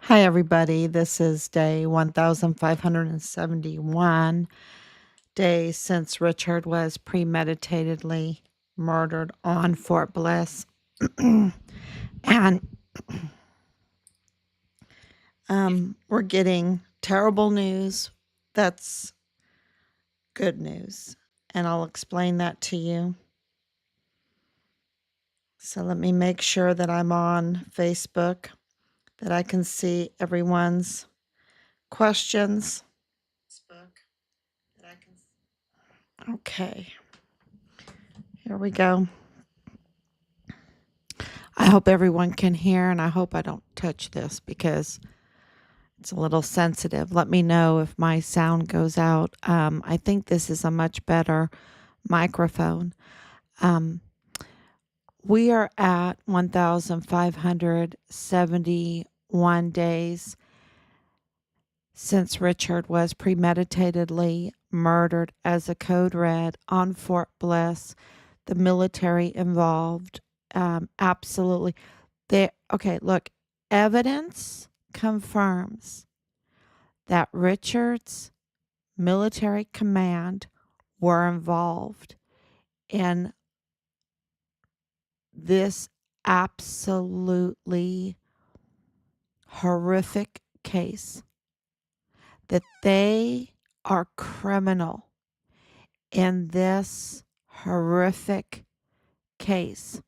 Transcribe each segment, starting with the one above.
Hi, everybody. This is day 1571 days since Richard was premeditatedly murdered on Fort Bliss. And we're getting terrible news. That's good news. And I'll explain that to you. So let me make sure that I'm on Facebook, that I can see everyone's questions. Okay, here we go. I hope everyone can hear, and I hope I don't touch this because it's a little sensitive. Let me know if my sound goes out. I think this is a much better microphone. We are at 1,571 days since Richard was premeditatedly murdered as a code red on Fort Bliss. The military involved, absolutely. Okay, look, evidence confirms that Richard's military command were involved in this absolutely horrific case, that they are criminal in this horrific case.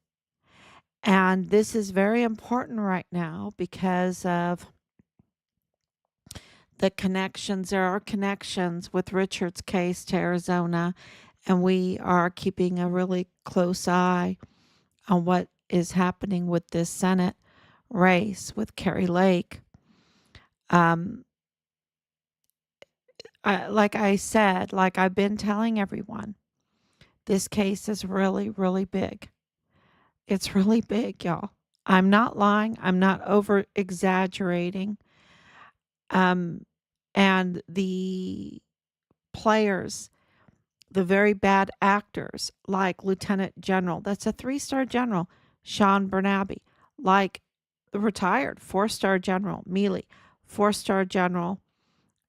And this is very important right now because of the connections. There are connections with Richard's case to Arizona, and we are keeping a really close eye on what is happening with this Senate race with Kari Lake. Like I said, like I've been telling everyone, this case is really, really big. It's really big, y'all. I'm not lying. I'm not over exaggerating. And the players, the very bad actors, like Lieutenant General, that's a 3-star general, Sean Bernabe, like the retired 4-star general, Mealy, 4-star general,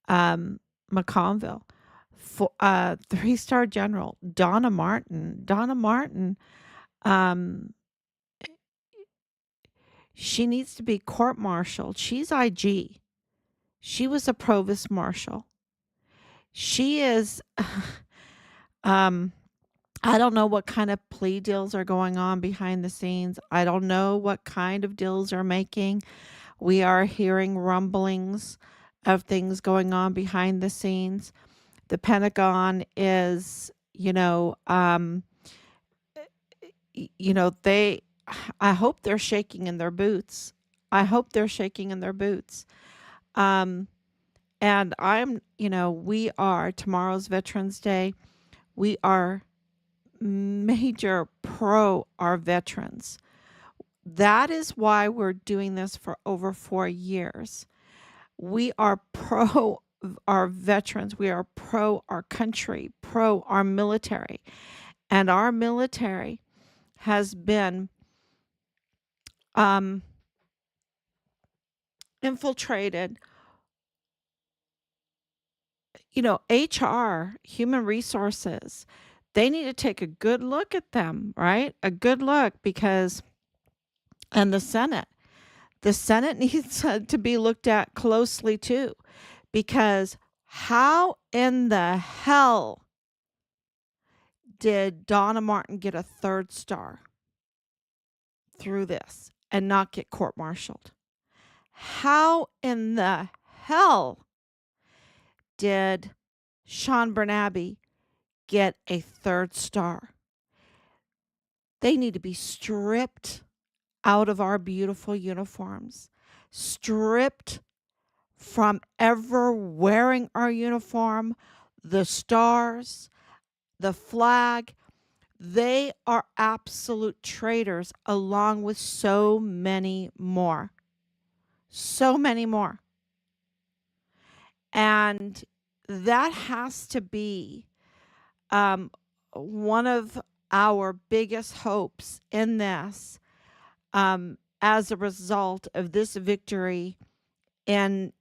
McConville, 3-star general, Donna Martin. Donna Martin, she needs to be court-martialed. She's IG. She was a provost marshal. She is, I don't know what kind of plea deals are going on behind the scenes. I don't know what kind of deals are making. We are hearing rumblings of things going on behind the scenes. The Pentagon is, they, I hope they're shaking in their boots. I hope they're shaking in their boots. And we are, tomorrow's Veterans Day, we are major pro our veterans. That is why we're doing this for over 4 years. We are pro our veterans. We are pro our country, pro our military. And our military has been infiltrated. HR, human resources, they need to take a good look at them, right? A good look because, and the Senate needs to be looked at closely too, because how in the hell did Donna Martin get a 3rd star through this and not get court-martialed? How in the hell did Sean Bernabe get a 3rd star? They need to be stripped out of our beautiful uniforms, stripped from ever wearing our uniform, the stars, the flag. They are absolute traitors, along with so many more. So many more. And that has to be one of our biggest hopes in this, as a result of this victory in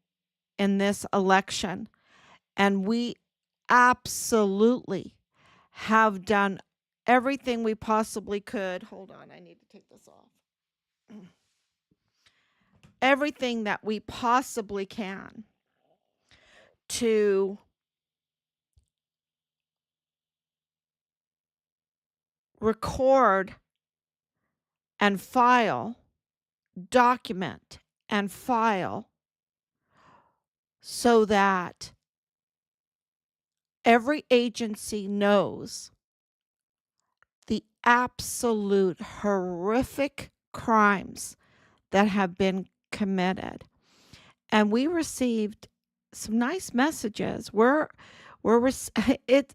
this election, and we absolutely have done everything we possibly could. Hold on, I need to take this off. Everything that we possibly can to record and file, document and file, so that every agency knows the absolute horrific crimes that have been committed. And we received some nice messages. It,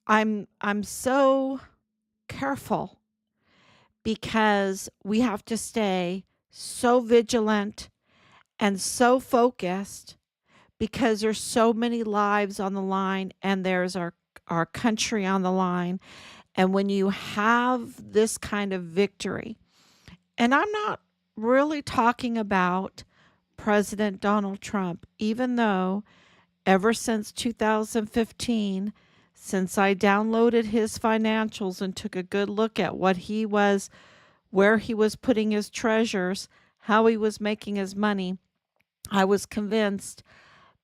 I'm so careful because we have to stay so vigilant and so focused, because there's so many lives on the line, and there's our country on the line. And when you have this kind of victory, and I'm not really talking about President Donald Trump, even though ever since 2015, since I downloaded his financials and took a good look at where he was putting his treasures, how he was making his money, I was convinced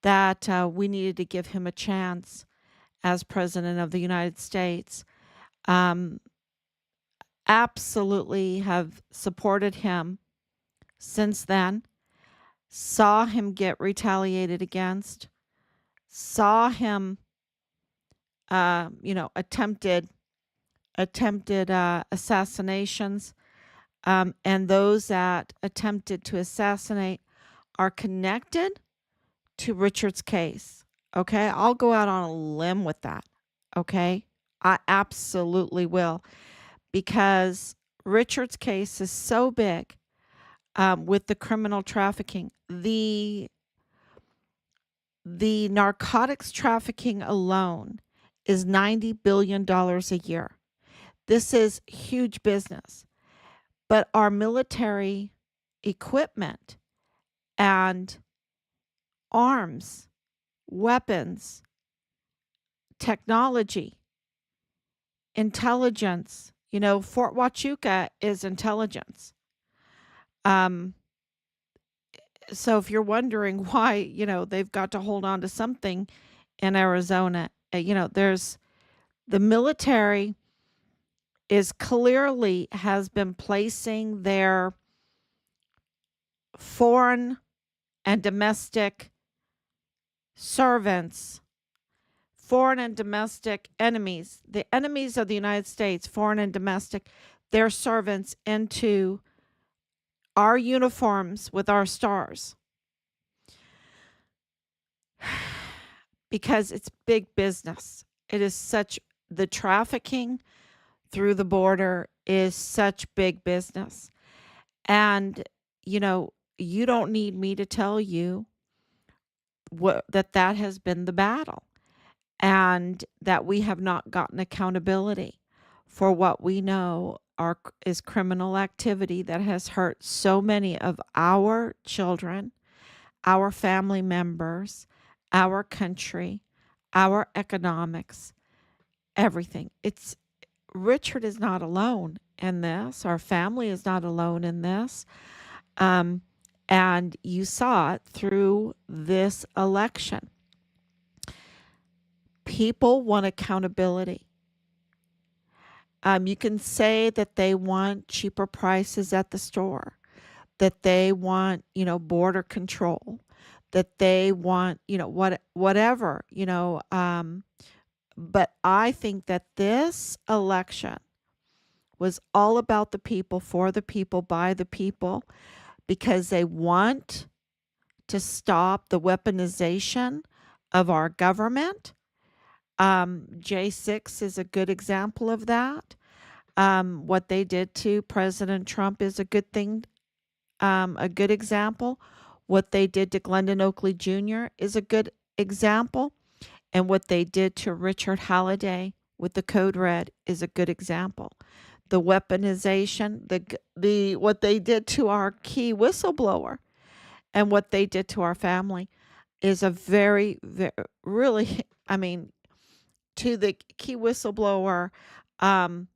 that we needed to give him a chance as President of the United States. Absolutely have supported him since then. Saw him get retaliated against. Saw him, attempted assassinations. And those that attempted to assassinate are connected to Richard's case. Okay, I'll go out on a limb with that. Okay, I absolutely will, because Richard's case is so big, with the criminal trafficking. The narcotics trafficking alone is $90 billion a year. This is huge business. But our military equipment and arms, weapons, technology, intelligence, Fort Huachuca is intelligence. So if you're wondering why, they've got to hold on to something in Arizona, there's the military has been placing their foreign and domestic servants, foreign and domestic enemies, the enemies of the United States, foreign and domestic, their servants into our uniforms with our stars. Because it's big business. It is the trafficking through the border is such big business. And, you don't need me to tell you that has been the battle, and that we have not gotten accountability for what we know is criminal activity that has hurt so many of our children, our family members, our country, our economics, everything. Richard is not alone in this. Our family is not alone in this. And you saw it through this election. People want accountability. You can say that they want cheaper prices at the store, that they want, border control, that they want, whatever, but I think that this election was all about the people, for the people, by the people, because they want to stop the weaponization of our government. J6 is a good example of that. What they did to President Trump is a good thing, a good example. What they did to Glendon Oakley Jr. is a good example. And what they did to Richard Halliday with the Code Red is a good example. the weaponization, the what they did to our key whistleblower and what they did to our family is a very, very really, I mean, to the key whistleblower, um,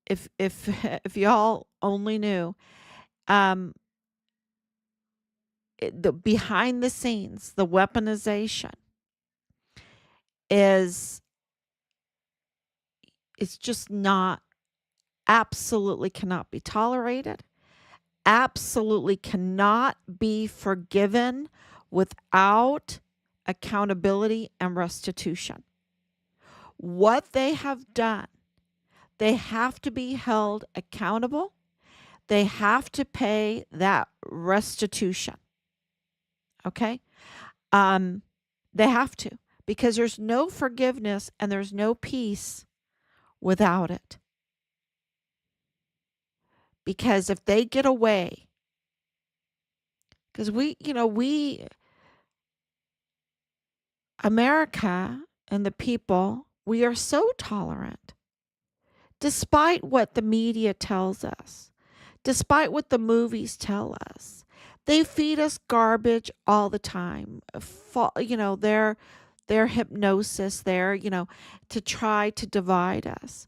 if if y'all only knew, um, the behind the scenes, the weaponization is it's just not absolutely cannot be tolerated, absolutely cannot be forgiven without accountability and restitution. What they have done, they have to be held accountable. They have to pay that restitution. Okay? Um, they have to, because there's no forgiveness and there's no peace without it. Because if they get away, because we, America and the people, we are so tolerant, despite what the media tells us, despite what the movies tell us. They feed us garbage all the time. Their hypnosis, to try to divide us.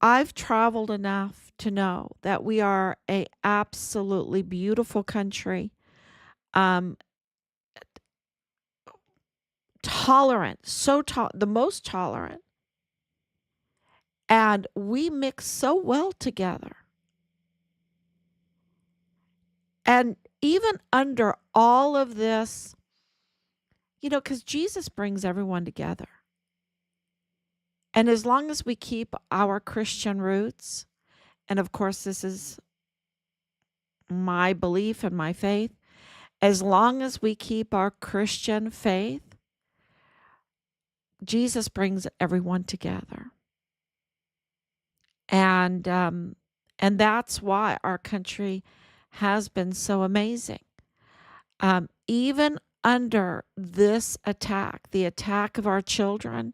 I've traveled enough to know that we are a absolutely beautiful country, um, tolerant, the most tolerant, and we mix so well together. And even under all of this, because Jesus brings everyone together. And as long as we keep our Christian roots, and of course, this is my belief and my faith, as long as we keep our Christian faith, Jesus brings everyone together. And that's why our country has been so amazing. Even under this attack, the attack of our children,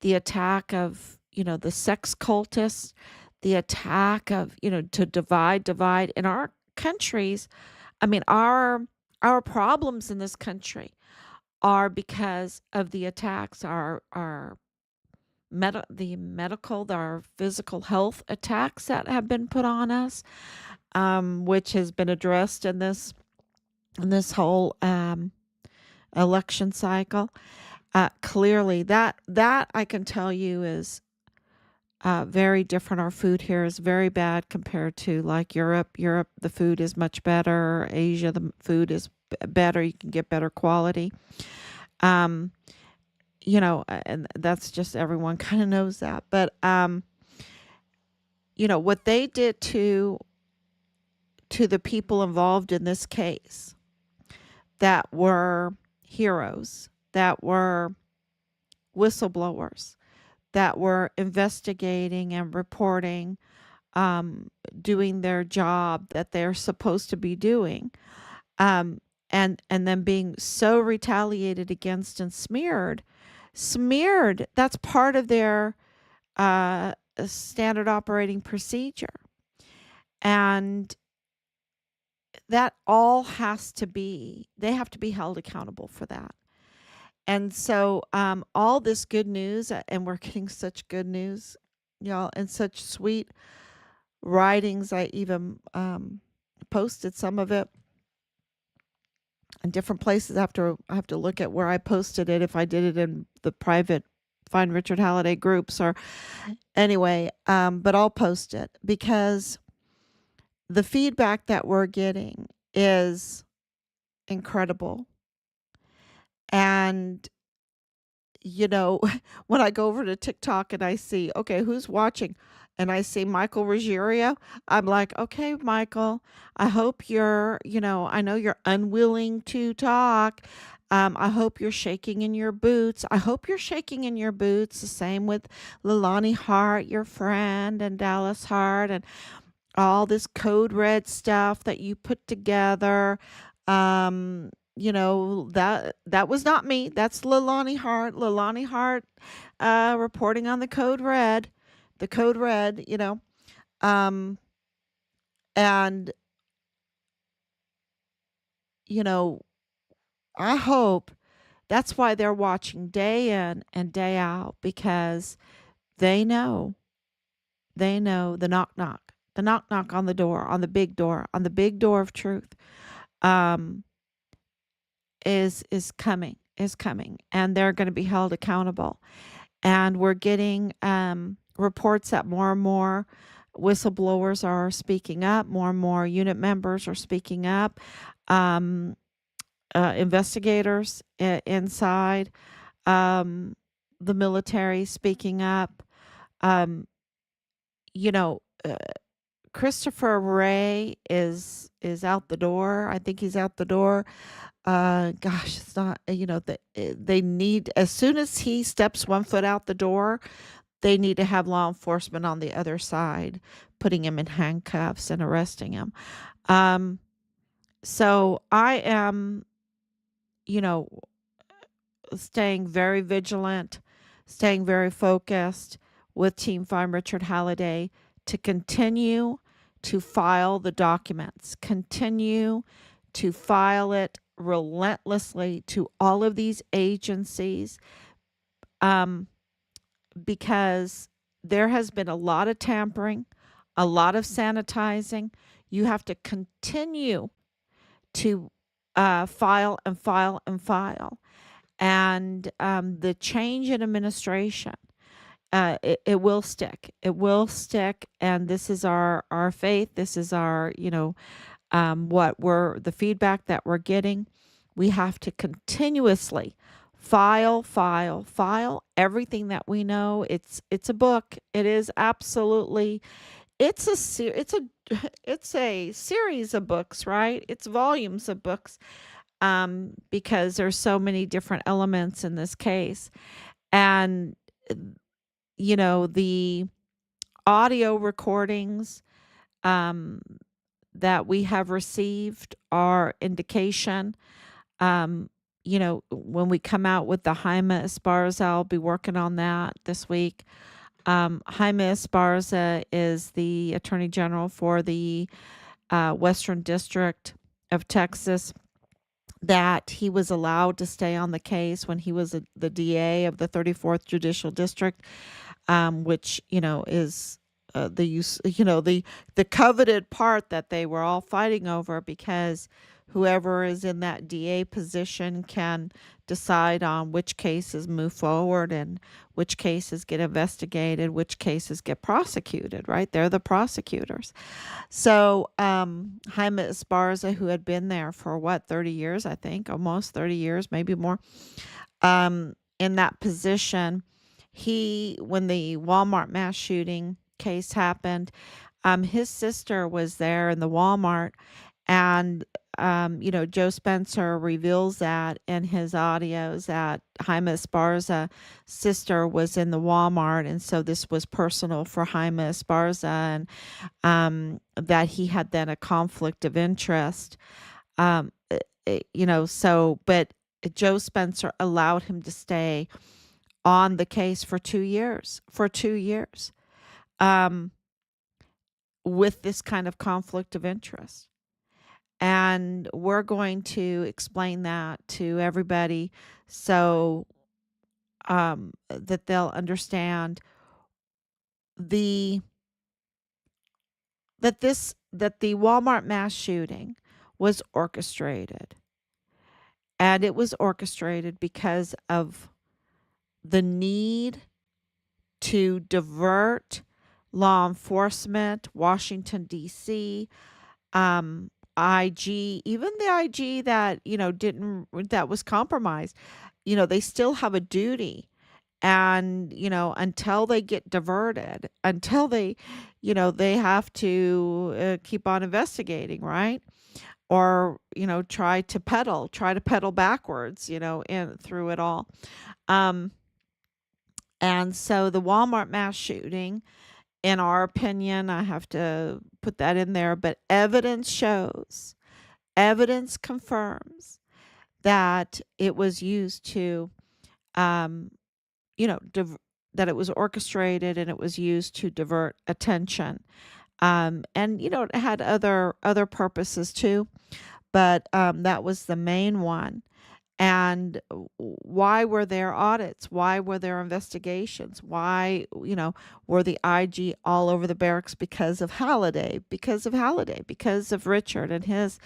the attack of, the sex cultists, the attack of, to divide in our countries. I mean, our problems in this country are because of the attacks, our physical health attacks that have been put on us, which has been addressed in this whole election cycle. Clearly, that I can tell you is very different. Our food here is very bad compared to like Europe. Europe, the food is much better. Asia, the food is better. You can get better quality. And that's just, everyone kind of knows that. But what they did to the people involved in this case, that were heroes, that were whistleblowers, that were investigating and reporting, doing their job that they're supposed to be doing, and then being so retaliated against and smeared. That's part of their standard operating procedure, and that all they have to be held accountable for that. And so all this good news, and we're getting such good news, y'all, and such sweet writings. I even posted some of it in different places. I have to look at where I posted it, if I did it in the private Find Richard Halliday groups, or anyway, but I'll post it, because the feedback that we're getting is incredible. And when I go over to TikTok and I see, okay, who's watching, and I see Michael Ruggiero, I'm like, okay, Michael, I hope you're, I know you're unwilling to talk. I hope you're shaking in your boots. I hope you're shaking in your boots. The same with Leilani Hart, your friend, and Dallas Hart, and all this code red stuff that you put together. That was not me. That's Leilani Hart. Leilani Hart reporting on the code red, the code red, um, and, you know, I hope that's why they're watching day in and day out, because they know, the knock knock on the door, on the big door of truth, um, is coming, and they're going to be held accountable. And we're getting reports that more and more whistleblowers are speaking up, more and more unit members are speaking up, um, investigators inside um, the military speaking up. Um, you know, uh, Christopher Ray is out the door. I think he's out the door. Gosh, it's not. They need, as soon as he steps one foot out the door, they need to have law enforcement on the other side, putting him in handcuffs and arresting him. Um, so I am, you know, staying very vigilant, staying very focused with Team Find Richard Halliday to continue to file the documents, continue to file it relentlessly to all of these agencies, um, because there has been a lot of tampering, a lot of sanitizing. You have to continue to file and file and file. And the change in administration, it will stick. It will stick. And this is our faith. This is our, the feedback that we're getting. We have to continuously file everything that we know. It's a book. It is absolutely, it's a series of books, right? It's volumes of books, because there's so many different elements in this case. And, the audio recordings um, that we have received are indication. When we come out with the Jaime Esparza, I'll be working on that this week. Jaime Esparza is the Attorney General for the Western District of Texas, that he was allowed to stay on the case when he was the DA of the 34th Judicial District, which, is the use, the coveted part that they were all fighting over, because whoever is in that DA position can decide on which cases move forward and which cases get investigated, which cases get prosecuted, right? They're the prosecutors. So Jaime Esparza, who had been there for 30 years, I think, almost 30 years, maybe more, in that position, when the Walmart mass shooting case happened, his sister was there in the Walmart, and Joe Spencer reveals that in his audios that Jaime Esparza's sister was in the Walmart, and so this was personal for Jaime Esparza, and that he had then a conflict of interest. But Joe Spencer allowed him to stay on the case for 2 years, with this kind of conflict of interest. And we're going to explain that to everybody, so that they'll understand that the Walmart mass shooting was orchestrated. And it was orchestrated because of the need to divert law enforcement, Washington, D.C., IG, even the IG that, that was compromised, they still have a duty. And, until they get diverted, until they have to keep on investigating, right? Or, try to pedal backwards, through it all. And so the Walmart mass shooting, in our opinion, I have to put that in there, but evidence confirms that it was used to, that it was orchestrated and it was used to divert attention. And it had other purposes too, but that was the main one. And why were there audits? Why were there investigations? Why, were the IG all over the barracks? Because of Halliday, because of Richard and his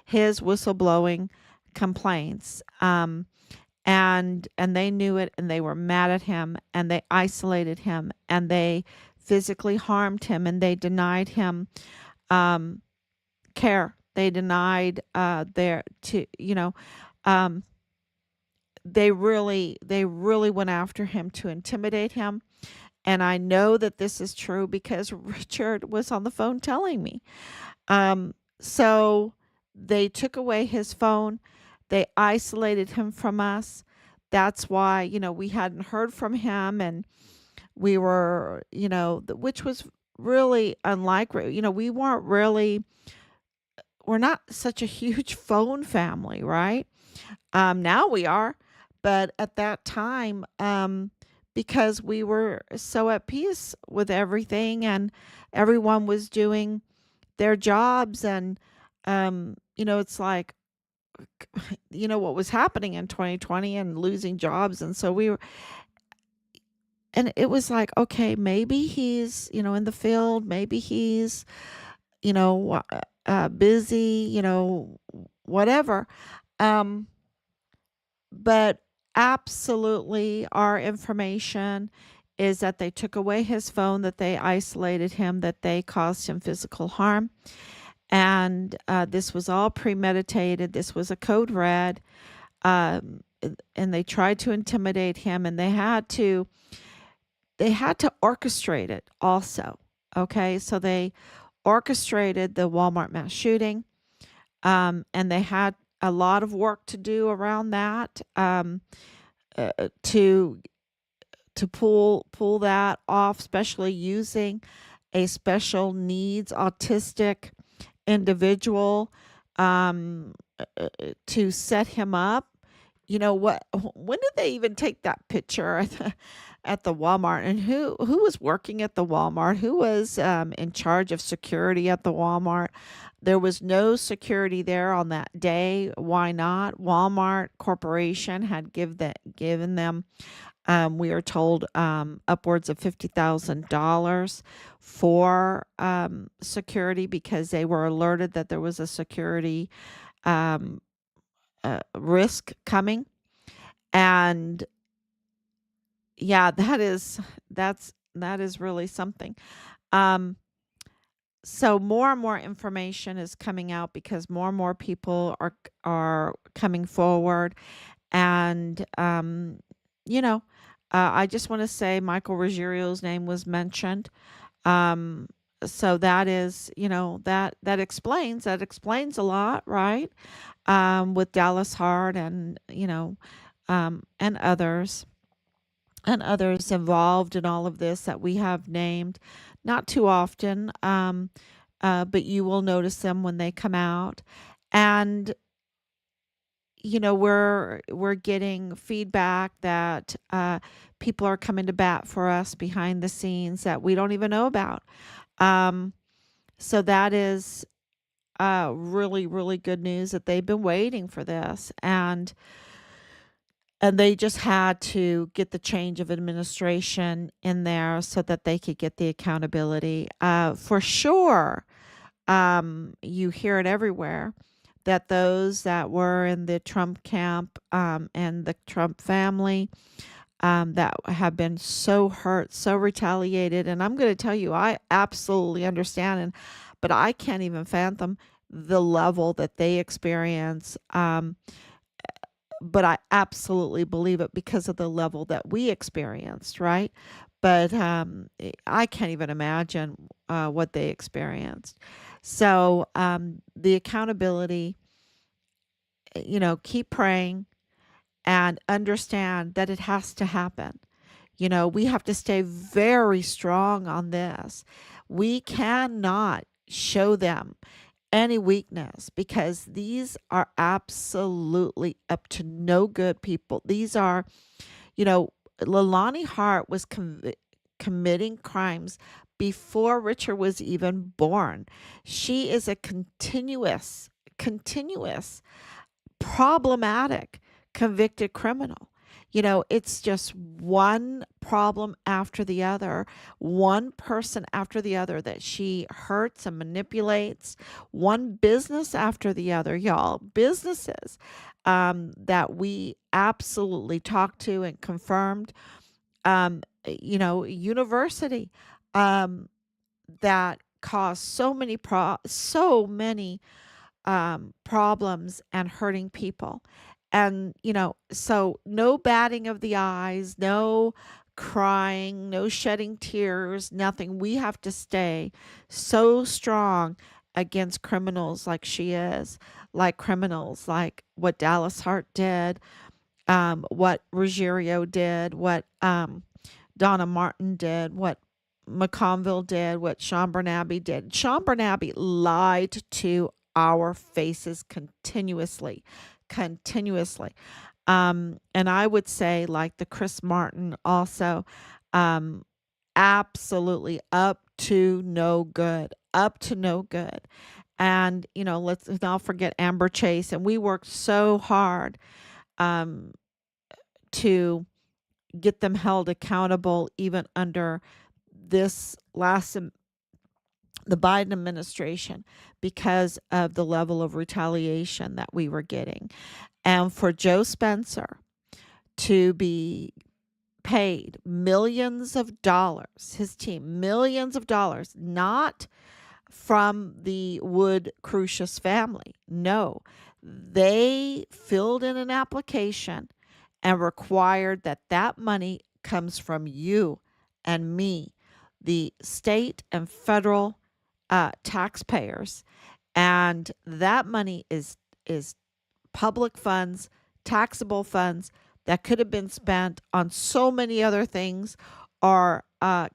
whistleblowing complaints. And they knew it, and they were mad at him, and they isolated him, and they physically harmed him, and they denied him um, care. They denied their to they really went after him to intimidate him. And I know that this is true because Richard was on the phone telling me. So they took away his phone. They isolated him from us. That's why, we hadn't heard from him, and we were, which was really unlikely. We're not such a huge phone family, right? Now we are, but at that time, because we were so at peace with everything, and everyone was doing their jobs, and it's like, what was happening in 2020 and losing jobs, and so we were, and it was like, okay, maybe he's in the field, maybe he's busy, whatever. Um, but absolutely, our information is that they took away his phone, that they isolated him, that they caused him physical harm. And this was all premeditated. This was a code red. Um, and they tried to intimidate him, and they had to orchestrate it also. Okay, so they orchestrated the Walmart mass shooting, and they had a lot of work to do around that, to pull that off, especially using a special needs autistic individual, to set him up. What? When did they even take that picture at the Walmart? And who was working at the Walmart? Who was in charge of security at the Walmart? There was no security there on that day. Why not? Walmart Corporation had given them, we are told, upwards of $50,000 for security, because they were alerted that there was a security um, risk coming. And yeah, that is really something. Um, so more and more information is coming out, because more and more people are coming forward. And you know, I just want to say Michael Ruggiero's name was mentioned. Um, so that is, that explains a lot, right? With Dallas Hart, and and others involved in all of this that we have named, not too often, but you will notice them when they come out. And we're getting feedback that people are coming to bat for us behind the scenes that we don't even know about. Um, so that is really, really good news, that they've been waiting for this, and they just had to get the change of administration in there so that they could get the accountability. For sure, you hear it everywhere, that those that were in the Trump camp, and the Trump family, that have been so hurt, so retaliated. And I'm going to tell you, I absolutely understand, but I can't even fathom the level that they experience. But I absolutely believe it because of the level that we experienced, right? But I can't even imagine what they experienced. So the accountability, keep praying and understand that it has to happen. We have to stay very strong on this. We cannot show them any weakness, because these are absolutely up to no good people. These are, you know, Leilani Hart was committing crimes before Richard was even born. She is a continuous problematic convicted criminal. It's just one problem after the other, one person after the other that she hurts and manipulates, one business after the other, y'all. Businesses that we absolutely talked to and confirmed, university um, that caused so many problems and hurting people. And, so no batting of the eyes, no crying, no shedding tears, nothing. We have to stay so strong against criminals like she is, like criminals like what Dallas Hart did, what Ruggiero did, what Donna Martin did, what McConville did, what Sean Bernabe did. Sean Bernabe lied to our faces continuously. And I would say, like the Chris Martin, also, um, absolutely up to no good. And, let's not forget Amber Chase. And we worked so hard um, to get them held accountable, even under this the Biden administration, because of the level of retaliation that we were getting. And for Joe Spencer to be paid millions of dollars, his team, millions of dollars, not from the Wood Crucius family. No, they filled in an application and required that that money comes from you and me, the state and federal taxpayers, and that money is public funds, taxable funds that could have been spent on so many other things, or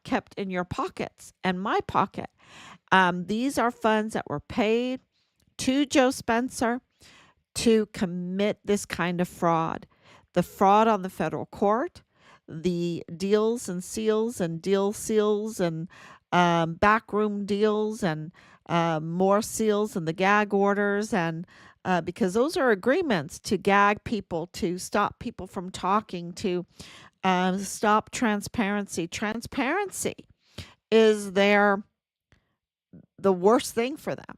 kept in your pockets and my pocket. These are funds that were paid to Joe Spencer to commit this kind of fraud. The fraud on the federal court, the deals and seals and deal seals and backroom deals and more seals and the gag orders, and because those are agreements to gag people, to stop people from talking, to stop transparency. Transparency is the worst thing for them.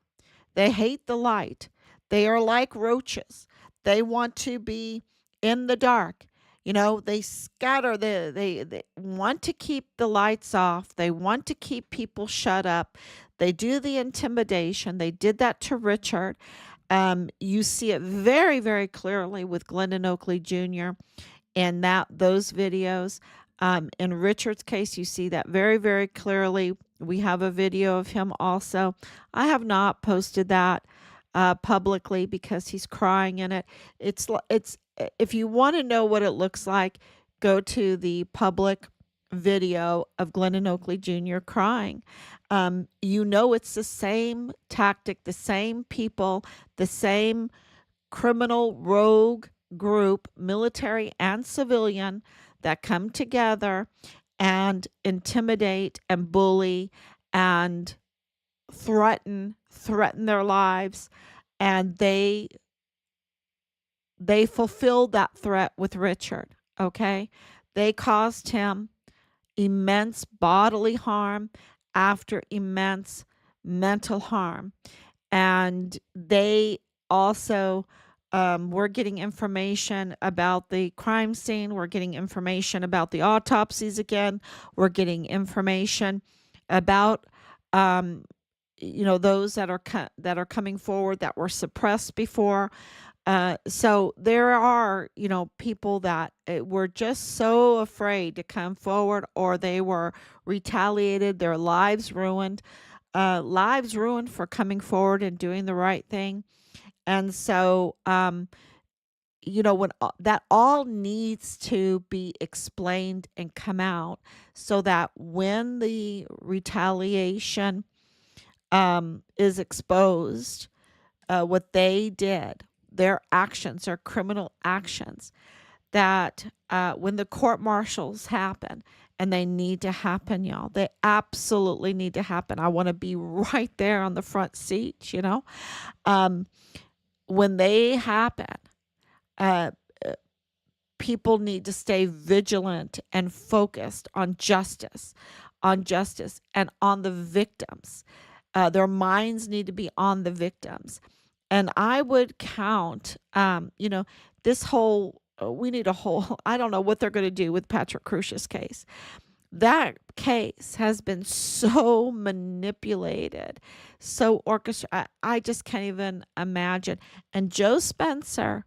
They hate the light. They are like roaches. They want to be in the dark. They scatter. They want to keep the lights off. They want to keep people shut up. They do the intimidation. They did that to Richard. You see it very, very clearly with Glendon Oakley Jr. in those videos. In Richard's case, you see that very, very clearly. We have a video of him also. I have not posted that publicly because he's crying in it. It's if you want to know what it looks like, go to the public video of Glendon Oakley Jr. crying. It's the same tactic, the same people, the same criminal rogue group, military and civilian, that come together and intimidate and bully and threaten their lives. And they fulfilled that threat with Richard. Okay, they caused him immense bodily harm after immense mental harm. And they also we're getting information about the crime scene. We're getting information about the autopsies again. We're getting information about those that are coming forward that were suppressed before. So there are people that were just so afraid to come forward, or they were retaliated, their lives ruined for coming forward and doing the right thing. And so when that all needs to be explained and come out, so that when the retaliation is exposed, what they did, their actions, their criminal actions, that when the court martials happen, and they need to happen, y'all, they absolutely need to happen. I want to be right there on the front seat, um, when they happen. Uh, People need to stay vigilant and focused on justice and on the victims. Their minds need to be on the victims. And I would count, this whole, we need a whole, I don't know what they're going to do with Patrick Crucia's case. That case has been so manipulated, so orchestrated. I just can't even imagine. And Joe Spencer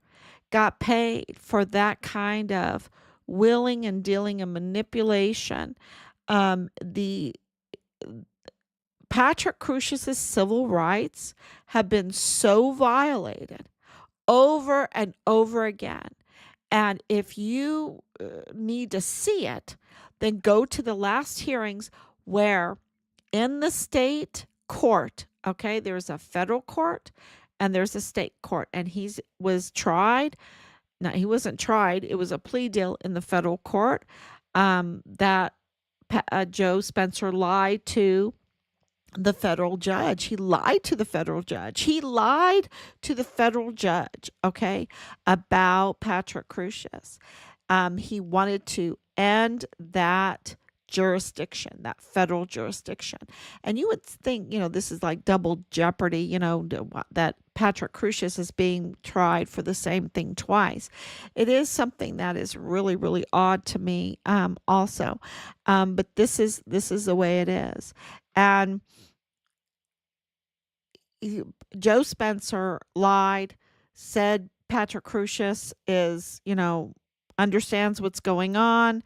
got paid for that kind of willing and dealing and manipulation. The Patrick Crucius's civil rights have been so violated over and over again. And if you need to see it, then go to the last hearings where in the state court, okay, there's a federal court and there's a state court, and he was tried. Now, he wasn't tried, it was a plea deal in the federal court, that Joe Spencer lied to the federal judge. He lied to the federal judge. He lied to the federal judge, okay, about Patrick Crucius. He wanted to end that jurisdiction, that federal jurisdiction. And you would think, this is like double jeopardy, that Patrick Crucius is being tried for the same thing twice. It is something that is really, really odd to me, also. But this is the way it is. And Joe Spencer lied, said Patrick Crucius is, understands what's going on,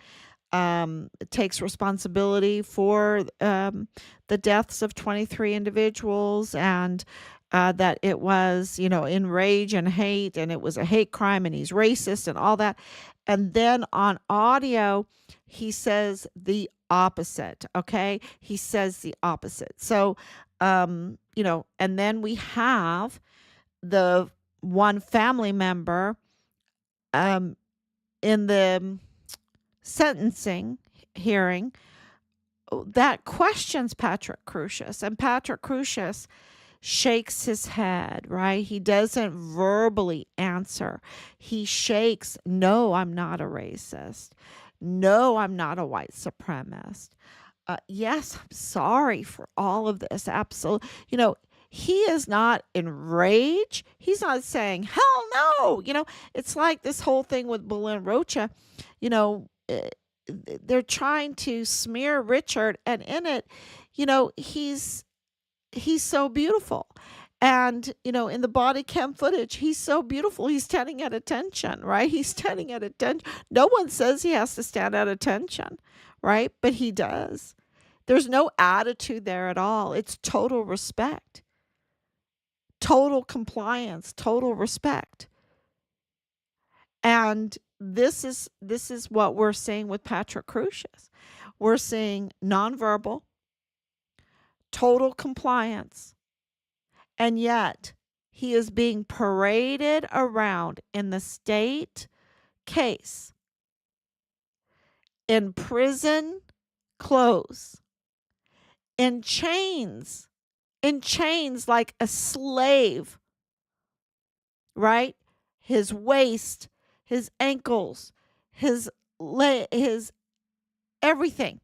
takes responsibility for the deaths of 23 individuals, and that it was, in rage and hate, and it was a hate crime, and he's racist and all that. And then on audio, he says the opposite. Okay. He says the opposite. So, and then we have the one family member in the sentencing hearing that questions Patrick Crucius, and Patrick Crucius shakes his head, right? He doesn't verbally answer. He shakes, no, I'm not a racist. No, I'm not a white supremacist. Yes, I'm sorry for all of this. Absolutely. He is not enraged. He's not saying, hell no. It's like this whole thing with Belen Rocha. They're trying to smear Richard, and in it, he's so beautiful. And, in the body cam footage, he's so beautiful. He's standing at attention, right? He's standing at attention. No one says he has to stand at attention, right? But he does. There's no attitude there at all. It's total respect, total compliance, total respect. And this is what we're seeing with Patrick Crucius. We're seeing nonverbal, total compliance, and yet he is being paraded around in the state case in prison clothes, in chains like a slave, right? His waist, his ankles, his everything,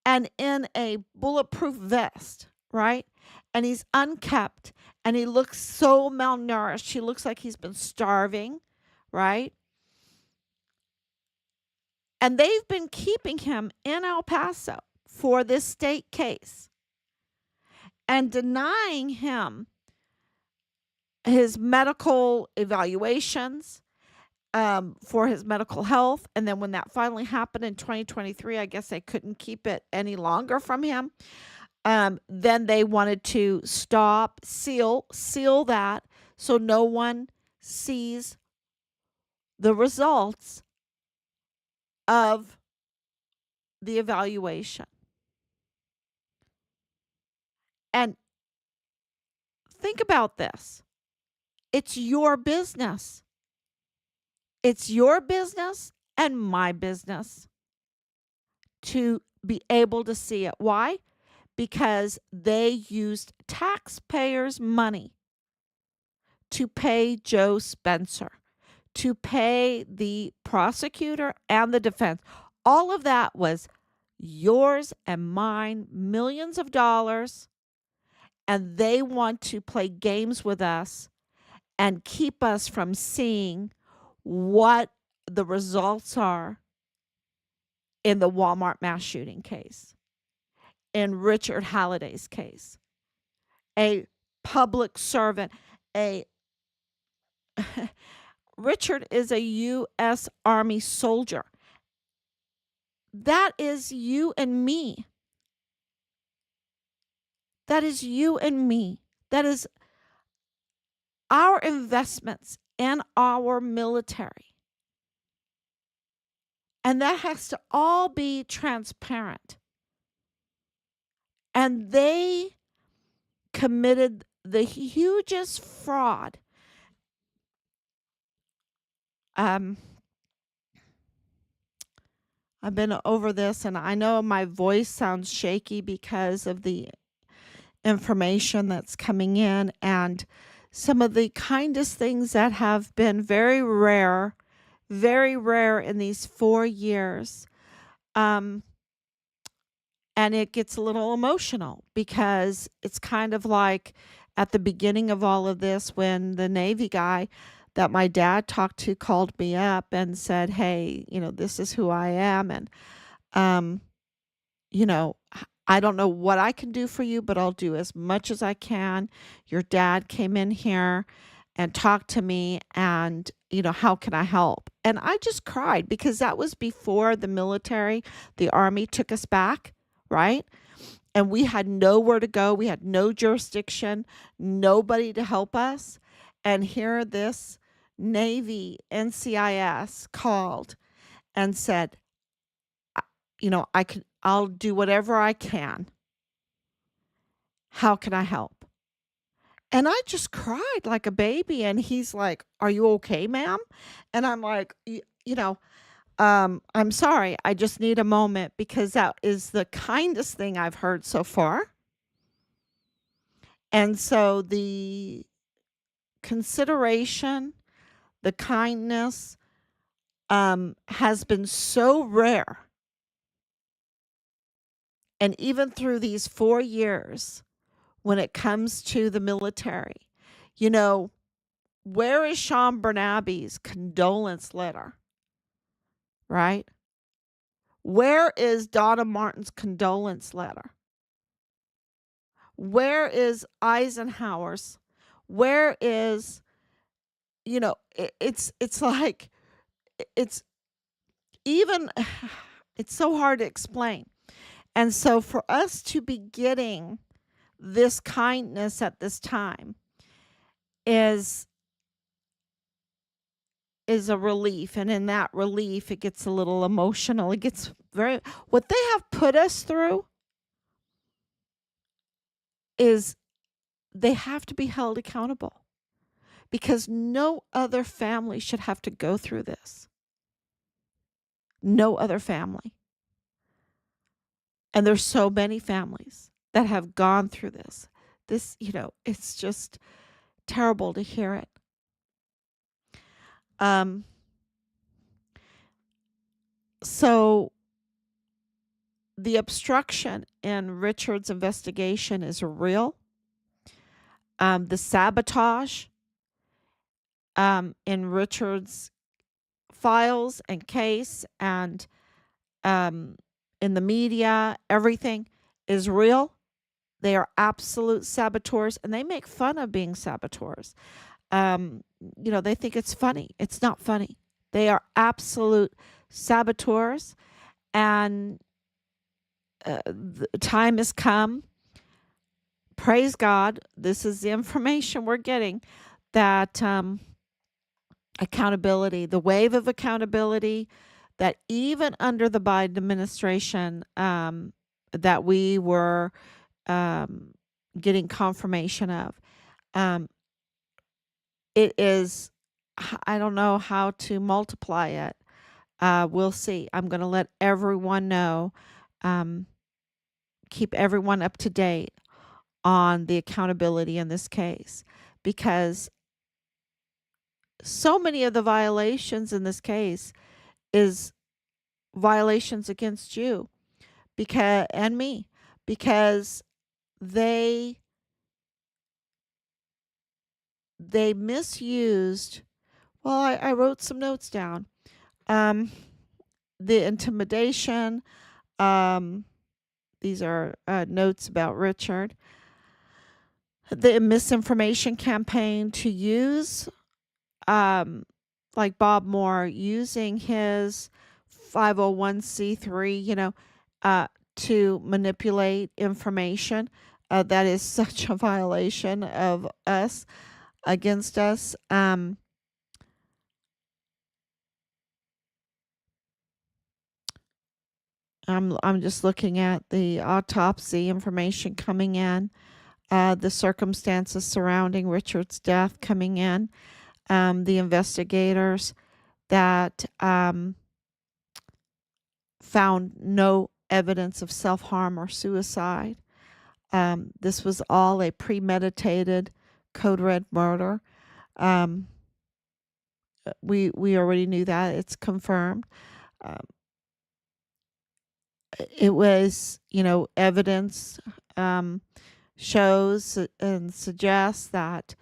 and in a bulletproof vest, right? And he's unkept, and he looks so malnourished. He looks like he's been starving, right? And they've been keeping him in El Paso for this state case and denying him his medical evaluations, for his medical health. And then when that finally happened in 2023, I guess they couldn't keep it any longer from him. Then they wanted to seal that so no one sees the results of the evaluation. And think about this. It's your business. It's your business and my business to be able to see it. Why? Because they used taxpayers' money to pay Joe Spencer, to pay the prosecutor and the defense. All of that was yours and mine, millions of dollars, and they want to play games with us and keep us from seeing what the results are in the Walmart mass shooting case, in Richard Halliday's case, a public servant, a Richard is a U.S. Army soldier. That is you and me. That is you and me. That is our investments in our military. And that has to all be transparent. And they committed the hugest fraud. I've been over this, and I know my voice sounds shaky because of the information that's coming in and some of the kindest things that have been very rare in these 4 years. And it gets a little emotional because it's kind of like at the beginning of all of this when the Navy guy that my dad talked to called me up and said, hey, this is who I am. And, you know, I don't know what I can do for you, but I'll do as much as I can. Your dad came in here and talked to me and, how can I help? And I just cried because that was before the military, the Army took us back, right? And we had nowhere to go. We had no jurisdiction, nobody to help us. And here this Navy NCIS called and said, I'll do whatever I can. How can I help? And I just cried like a baby. And he's like, are you okay, ma'am? And I'm like, I'm sorry. I just need a moment because that is the kindest thing I've heard so far. And so the consideration, the kindness, has been so rare. And even through these 4 years, when it comes to the military, where is Sean Bernabe's condolence letter? Right? Where is Donna Martin's condolence letter? Where is Eisenhower's? Where is, it's like, it's even, it's so hard to explain. And so for us to be getting this kindness at this time is a relief. And in that relief, it gets a little emotional. It gets what they have put us through is they have to be held accountable because no other family should have to go through this. No other family. And there's so many families that have gone through this. This, it's just terrible to hear it. So the obstruction in Richard's investigation is real. The sabotage in Richard's files and case and in the media, everything is real. They are absolute saboteurs, and they make fun of being saboteurs. They think it's funny. It's not funny. They are absolute saboteurs, and the time has come. Praise God. This is the information we're getting that accountability, the wave of accountability that even under the Biden administration that we were getting confirmation of, it is I don't know how to multiply it. We'll see. I'm going to let everyone know, um, keep everyone up to date on the accountability in this case, because so many of the violations in this case is violations against you, because and me, because they they misused. Well, I wrote some notes down. Um, the intimidation. Um, these are notes about Richard. The misinformation campaign to use, um, like Bob Moore using his 501c3, uh, to manipulate information. That is such a violation of us, against us. I'm just looking at the autopsy information coming in, the circumstances surrounding Richard's death coming in, the investigators that found no evidence of self harm or suicide. This was all a premeditated, code red murder. Um, we already knew that. It's confirmed. Um, it was, evidence um, shows and suggests that,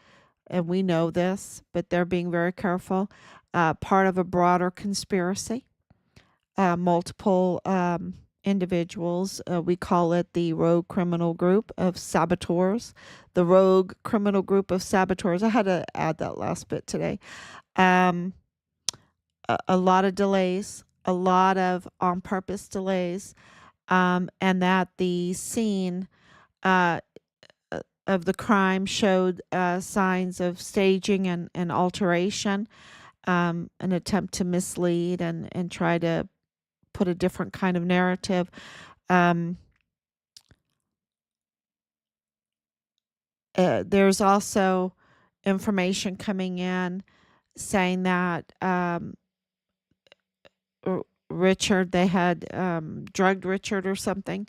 and we know this, but they're being very careful, part of a broader conspiracy. Multiple individuals. We call it the rogue criminal group of saboteurs. The rogue criminal group of saboteurs. I had to add that last bit today. Um, a lot of delays, a lot of on purpose delays, and that the scene uh, of the crime showed signs of staging and alteration, an attempt to mislead and try to put a different kind of narrative. Um, there's also information coming in saying that Richard, they had drugged Richard or something.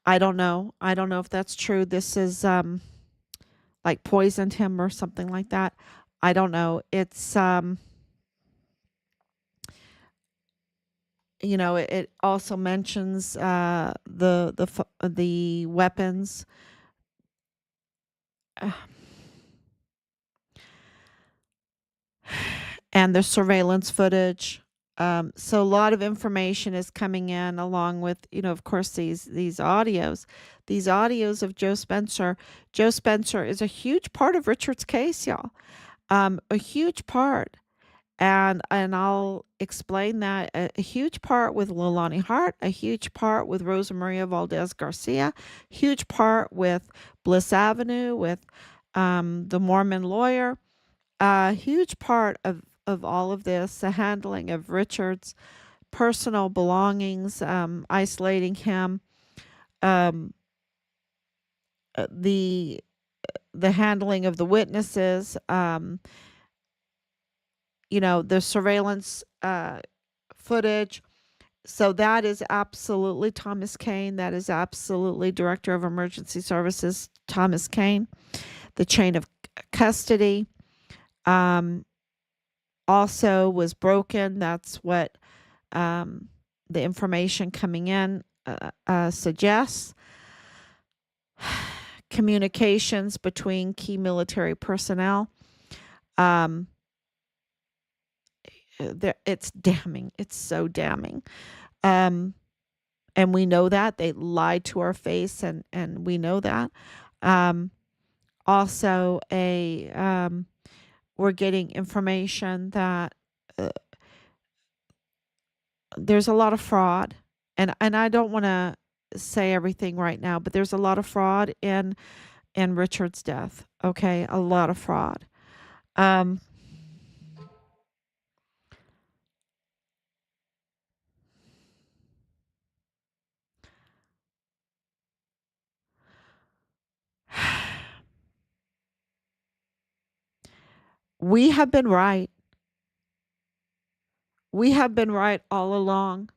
I don't know. I don't know if that's true. This is like poisoned him or something like that. I don't know. It's it also mentions the weapons. Uh, and the surveillance footage. So a lot of information is coming in, along with, of course, these audios of Joe Spencer. Joe Spencer is a huge part of Richard's case, y'all. A huge part. And I'll explain that. A huge part with Leilani Hart, a huge part with Rosa Maria Valdez Garcia, huge part with Bliss Avenue, with the Mormon lawyer, a huge part of all of this, the handling of Richard's personal belongings, isolating him, um, the handling of the witnesses, the surveillance footage. So that is absolutely Thomas Kane. That is absolutely Director of Emergency Services Thomas Kane. The chain of custody. Um, also was broken. That's what the information coming in suggests. Communications between key military personnel. Um, it's damning. It's so damning. Um, and we know that they lied to our face, and we know that. Um, also, we're getting information that there's a lot of fraud, and I don't want to say everything right now, but there's a lot of fraud in Richard's death. Okay, a lot of fraud. Um, we have been right. We have been right all along.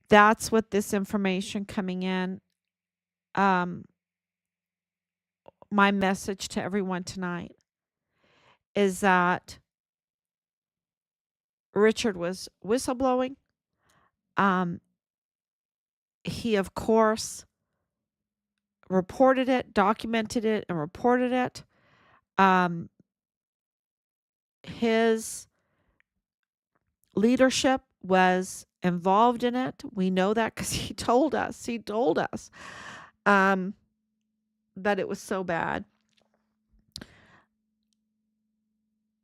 That's what this information coming in, um, my message to everyone tonight is that Richard was whistleblowing. Um, he, of course, reported it, documented it, and reported it. Um, his leadership was involved in it. We know that because he told us. He told us that it was so bad.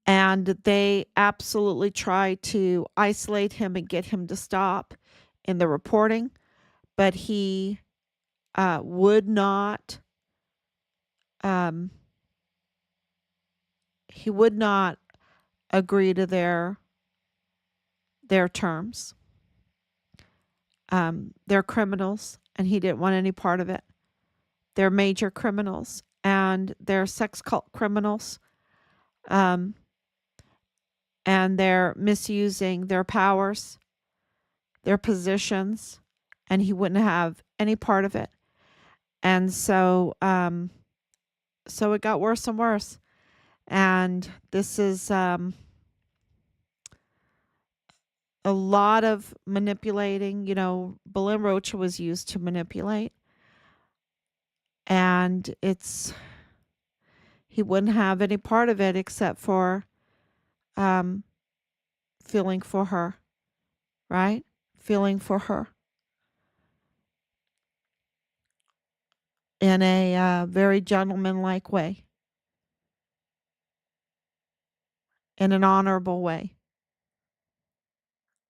And they absolutely tried to isolate him and get him to stop in the reporting, but he would not. He would not agree to their terms. They're criminals, and he didn't want any part of it. They're major criminals, and they're sex cult criminals. And they're misusing their powers, their positions, and he wouldn't have any part of it. And so it got worse and worse. And this is a lot of manipulating. Berlin Rocha was used to manipulate. And he wouldn't have any part of it except for feeling for her, right? Feeling for her in a very gentlemanlike way, in an honorable way.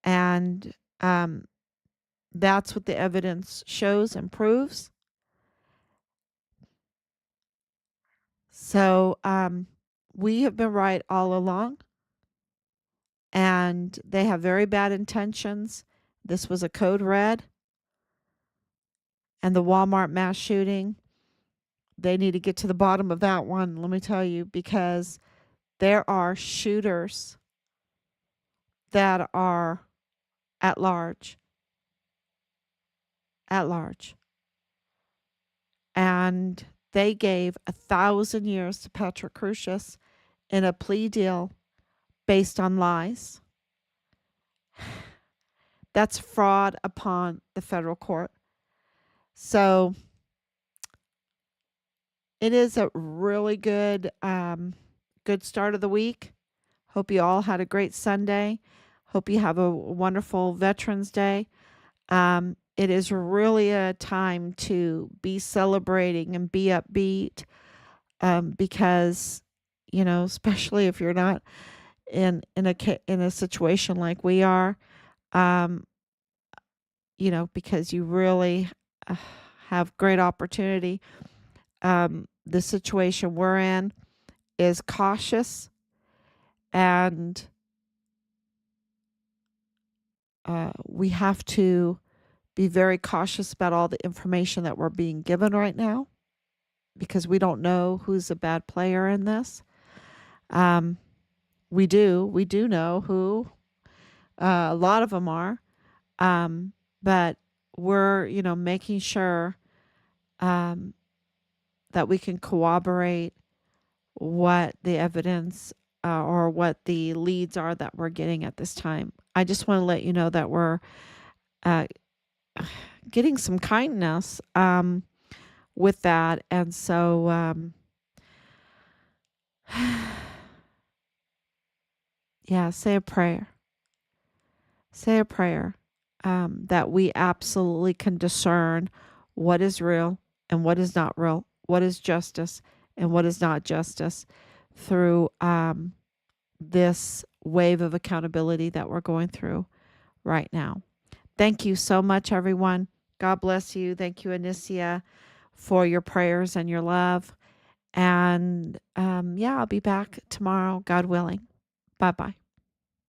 And that's what the evidence shows and proves. So we have been right all along, and they have very bad intentions. This was a code red. And the Walmart mass shooting, they need to get to the bottom of that one, let me tell you, because there are shooters that are at large. And they gave 1,000 years to Patrick Crucius in a plea deal based on lies. That's fraud upon the federal court. So it is a really good start of the week. Hope you all had a great Sunday. Hope you have a wonderful Veterans Day. It is really a time to be celebrating and be upbeat, because, especially if you're not in a situation like we are, because you really have great opportunity. The situation we're in is cautious, and we have to be very cautious about all the information that we're being given right now, because we don't know who's a bad player in this. We do know who. A lot of them are, but we're making sure that we can corroborate what the evidence or what the leads are that we're getting at this time. I just want to let you know that we're getting some kindness with that. And so, yeah, say a prayer. Say a prayer that we absolutely can discern what is real and what is not real, what is justice and what is not justice through this wave of accountability that we're going through right now. Thank you so much, everyone. God bless you. Thank you, Anicia, for your prayers and your love. And yeah, I'll be back tomorrow, God willing. Bye-bye.